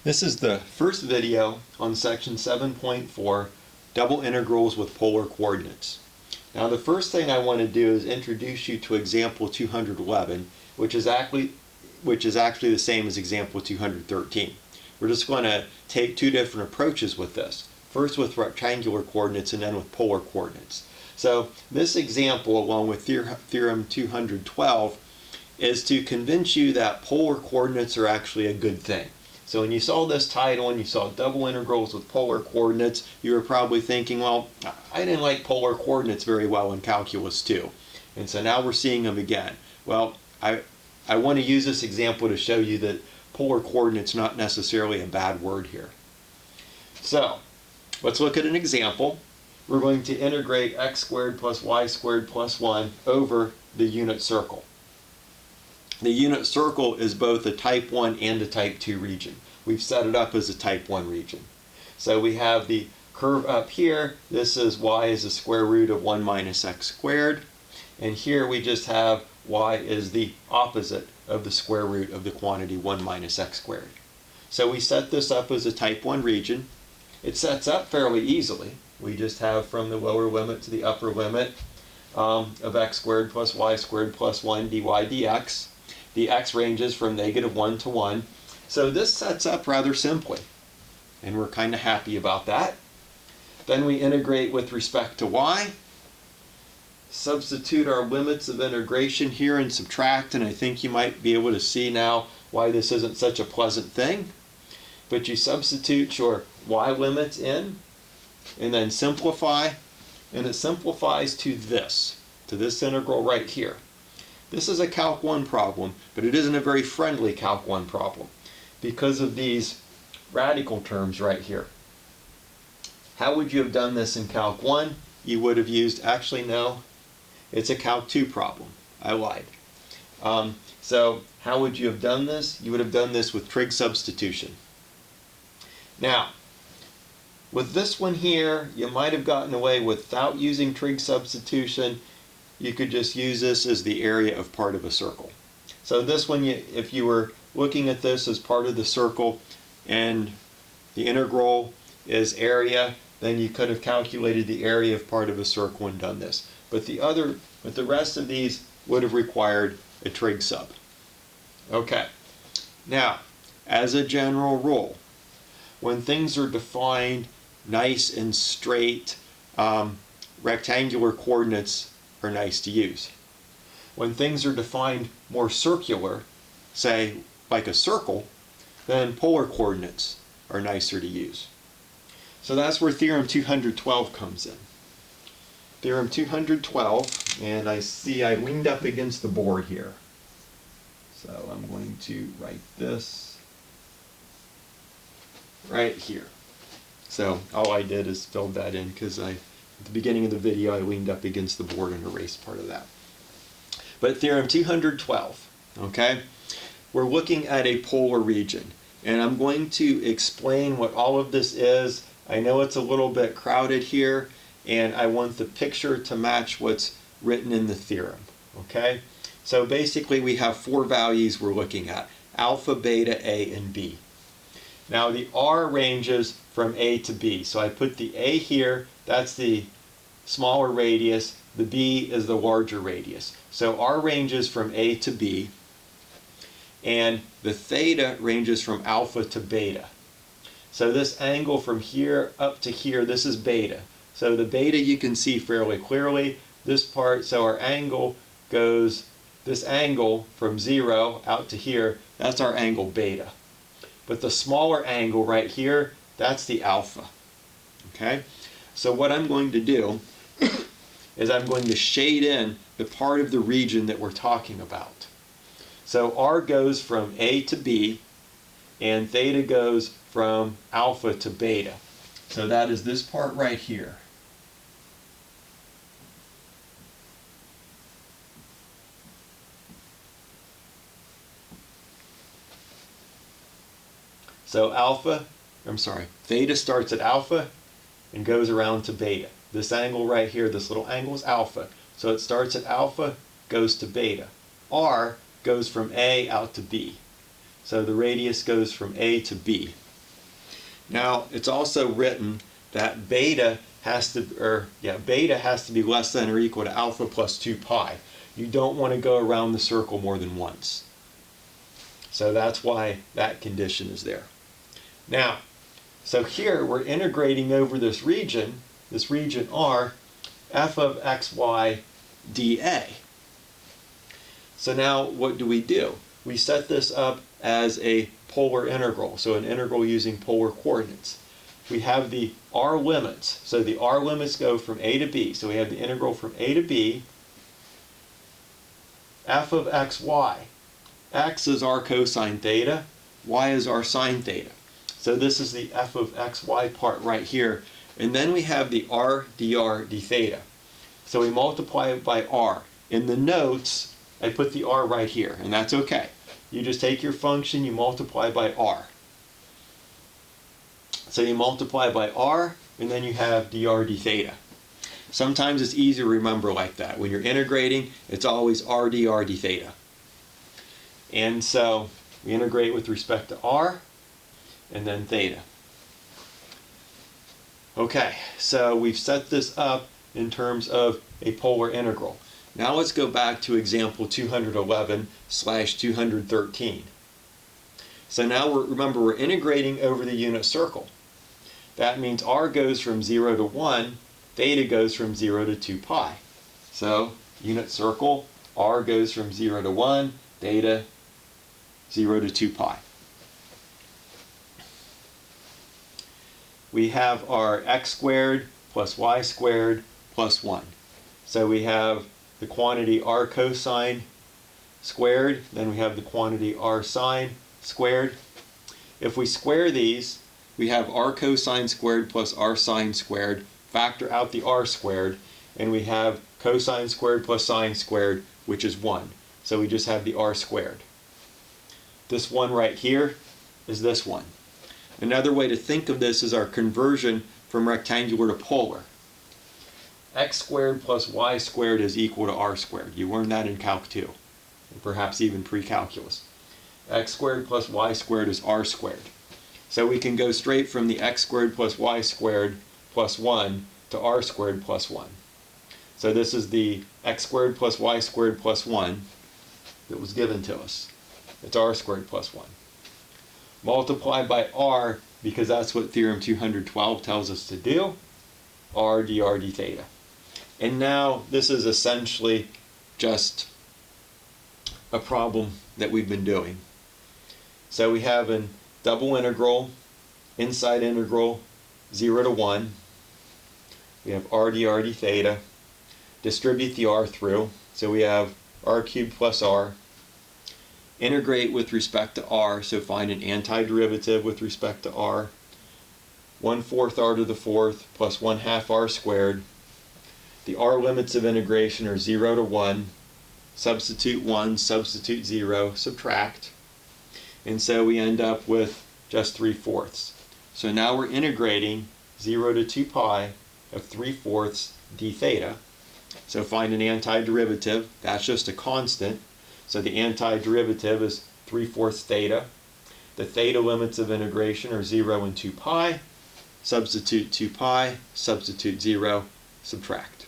This is the first video on section 7.4, double integrals with polar coordinates. Now the first thing I want to do is introduce you to example 211, which is actually the same as example 213. We're just going to take two different approaches with this. First with rectangular coordinates and then with polar coordinates. So this example, along with theorem 212, is to convince you that polar coordinates are actually a good thing. So when you saw this title and you saw double integrals with polar coordinates, you were probably thinking, well, I didn't like polar coordinates very well in calculus 2. And so now we're seeing them again. Well, I want to use this example to show you that polar coordinates not necessarily a bad word here. So let's look at an example. We're going to integrate x squared plus y squared plus 1 over the unit circle. The unit circle is both a type 1 and a type 2 region. We've set it up as a type 1 region. So we have the curve up here. This is y is the square root of 1 minus x squared. And here we just have y is the opposite of the square root of the quantity 1 minus x squared. So we set this up as a type 1 region. It sets up fairly easily. We just have from the lower limit to the upper limit of x squared plus y squared plus 1 dy dx. The x ranges from -1 to 1. So this sets up rather simply, and we're kind of happy about that. Then we integrate with respect to y, substitute our limits of integration here and subtract, and I think you might be able to see now why this isn't such a pleasant thing. But you substitute your y limits in, and then simplify, and it simplifies to this integral right here. This is a Calc 1 problem, but it isn't a very friendly Calc 1 problem because of these radical terms right here. How would you have done this in Calc 1? You would have used, actually no, it's a Calc 2 problem. I lied. So how would you have done this? You would have done this with trig substitution. Now, with this one here, you might have gotten away without using trig substitution. You could just use this as the area of part of a circle. So this one, if you were looking at this as part of the circle and the integral is area, then you could have calculated the area of part of a circle and done this. But the rest of these would have required a trig sub. Okay. Now, as a general rule, when things are defined nice and straight, rectangular coordinates are nice to use. When things are defined more circular, say like a circle, then polar coordinates are nicer to use. So that's where theorem 212 comes in. Theorem 212, and I see I leaned up against the board here. So I'm going to write this right here. So all I did is filled that in because at the beginning of the video I leaned up against the board and erased part of that. But theorem 212, okay? We're looking at a polar region, and I'm going to explain what all of this is. I know it's a little bit crowded here, and I want the picture to match what's written in the theorem, okay? So basically we have four values we're looking at: alpha, beta, A, and B. Now the R ranges from A to B. So I put the A here, that's the smaller radius, the B is the larger radius. So R ranges from A to B, and the theta ranges from alpha to beta. So this angle from here up to here, this is beta. So the beta you can see fairly clearly. This part, so our angle goes, this angle from 0 out to here, that's our angle beta. But the smaller angle right here, that's the alpha. Okay? So what I'm going to do is I'm going to shade in the part of the region that we're talking about. So R goes from A to B, and theta goes from alpha to beta. So that is this part right here. So theta starts at alpha and goes around to beta. This angle right here, this little angle is alpha. So it starts at alpha, goes to beta. R goes from A out to B. So the radius goes from A to B. Now, it's also written that beta has to be less than or equal to alpha plus 2 pi. You don't want to go around the circle more than once. So that's why that condition is there. Now, so here we're integrating over this region R, f of xy dA. So now what do? We set this up as a polar integral, so an integral using polar coordinates. We have the R limits, so the R limits go from A to B. So we have the integral from A to B, f of xy. X is our cosine theta, y is our sine theta. So this is the f of xy part right here. And then we have the r dr d theta. So we multiply it by r. In the notes, I put the r right here, and that's okay. You just take your function, you multiply by r. So you multiply by r, and then you have dr d theta. Sometimes it's easy to remember like that. When you're integrating, it's always r dr d theta. And so we integrate with respect to r, and then theta. Okay, so we've set this up in terms of a polar integral. Now let's go back to example 211/213. So now remember we're integrating over the unit circle. That means r goes from 0 to 1, theta goes from 0 to 2 pi. So unit circle, r goes from 0 to 1, theta 0 to 2 pi. We have our x squared plus y squared plus 1. So we have the quantity r cosine squared, then we have the quantity r sine squared. If we square these, we have r cosine squared plus r sine squared, factor out the r squared, and we have cosine squared plus sine squared, which is 1. So we just have the r squared. This one right here is this one. Another way to think of this is our conversion from rectangular to polar. X squared plus y squared is equal to r squared. You learned that in Calc 2, and perhaps even pre-calculus. X squared plus y squared is r squared. So we can go straight from the x squared plus y squared plus 1 to r squared plus 1. So this is the x squared plus y squared plus 1 that was given to us. It's r squared plus 1. Multiply by r, because that's what Theorem 212 tells us to do, r dr d theta. And now this is essentially just a problem that we've been doing. So we have a double integral, inside integral, 0 to 1. We have r dr d theta. Distribute the r through. So we have r cubed plus r. Integrate with respect to r, so find an antiderivative with respect to r. 1/4 r to the 4th plus 1/2 r squared. The r limits of integration are 0 to 1. Substitute 1, substitute 0, subtract. And so we end up with just 3/4. So now we're integrating 0 to 2 pi of 3/4 d theta. So find an antiderivative. That's just a constant. So the antiderivative is 3/4 theta. The theta limits of integration are 0 and 2 pi. Substitute 2 pi, substitute 0, subtract.